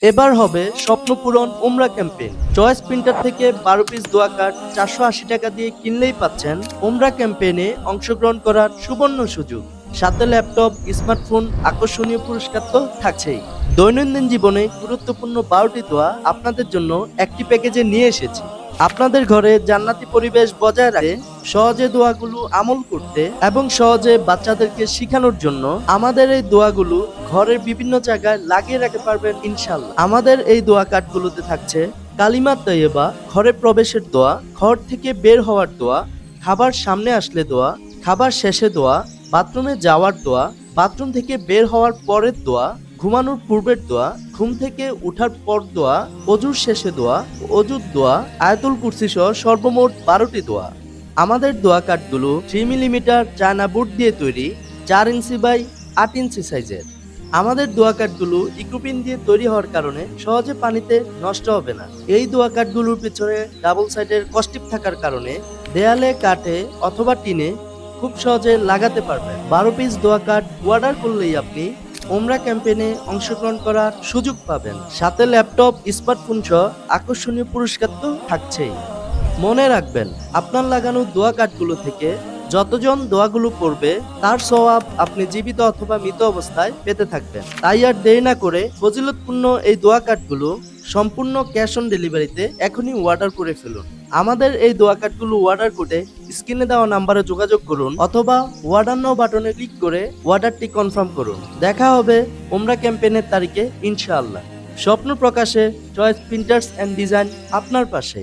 এবার হবে স্বপ্নপূরণ উমরা ক্যাম্পেইন। চয়েস প্রিন্টার থেকে 12 পিস দোয়া কার্ড 480 টাকা দিয়ে কিনলেই পাচ্ছেন উমরা ক্যাম্পেইনে অংশগ্রহণ করার সুবর্ণ সুযোগ। সাথে ল্যাপটপ, স্মার্টফোন, আকর্ষণীয় পুরস্কার তো থাকছেই। দৈনন্দিন জীবনে গুরুত্বপূর্ণ 12টি দোয়া আপনাদের জন্য একটি প্যাকেজে নিয়ে এসেছি। আপনাদের ঘরে জান্নাতি পরিবেশ বজায় রাখে, সহজে দোয়াগুলো আমল করতে এবং সহজে বাচ্চাদেরকে শেখানোর জন্য আমাদের এই দোয়াগুলো ঘরের বিভিন্ন জায়গায় লাগিয়ে রাখতে পারবেন ইনশাল্লাহ। আমাদের এই দোয়া কার্ডগুলোতে থাকছে কালিমা তৈয়বা, ঘরে প্রবেশের দোয়া, ঘর থেকে বের হওয়ার দোয়া, খাবার সামনে আসলে দোয়া, খাবার শেষে দোয়া, বাথরুমে যাওয়ার দোয়া, বাথরুম থেকে বের হওয়ার পরের দোয়া, ঘুমানোর পূর্বের দোয়া, ঘুম থেকে উঠার পর দোয়া, অজুর শেষে দোয়া, অজুর দোয়া, আয়াতুল কুরসি সহ সর্বমোট 12টি দোয়া। আমাদের দোয়া কার্ডগুলো 3 মিলিমিটার চায়না বোর্ড দিয়ে তৈরি, 4 ইঞ্চি বাই 8 ইঞ্চি সাইজের। আমাদের দোয়া কার্ডগুলো ইকোপিন দিয়ে তৈরি হওয়ার কারণে সহজে পানিতে নষ্ট হবে না। এই দোয়া কার্ডগুলোর পিছনে ডাবল সাইডের কস্টিপ থাকার কারণে দেয়ালে, কাঠে অথবা টিনে খুব সহজে লাগাতে পারবেন। 12 পিস দোয়া কার্ড অর্ডার করলেই আপনি উমরা ক্যাম্পেইনে অংশগ্রহণ করার সুযোগ পাবেন। সাথে ল্যাপটপ, স্মার্টফোন সহ আকর্ষণীয় পুরস্কার তো থাকছেই। মনে রাখবেন, আপনার লাগানো দোয়া কার্ডগুলো থেকে যতজন দোয়াগুলো পড়বে তার সওয়াব আপনি জীবিত অথবা মৃত অবস্থায় পেতে থাকবেন। তাই আর দেরি না করে ফজিলতপূর্ণ এই দোয়া কার্ডগুলো সম্পূর্ণ ক্যাশ অন ডেলিভারিতে এখনই অর্ডার করে ফেলুন। আমাদের এই দোয়া কার্ডগুলো অর্ডার করে স্ক্রিনে দেওয়া নাম্বারে যোগাযোগ করুন অথবা অর্ডার নাও বাটনে ক্লিক করে অর্ডারটি কনফার্ম করুন। দেখা হবে উমরা ক্যাম্পেইনের তারিখে ইনশাআল্লাহ। স্বপ্ন প্রকাশে চয়েস প্রিন্টার্স এন্ড ডিজাইন আপনার পাশে।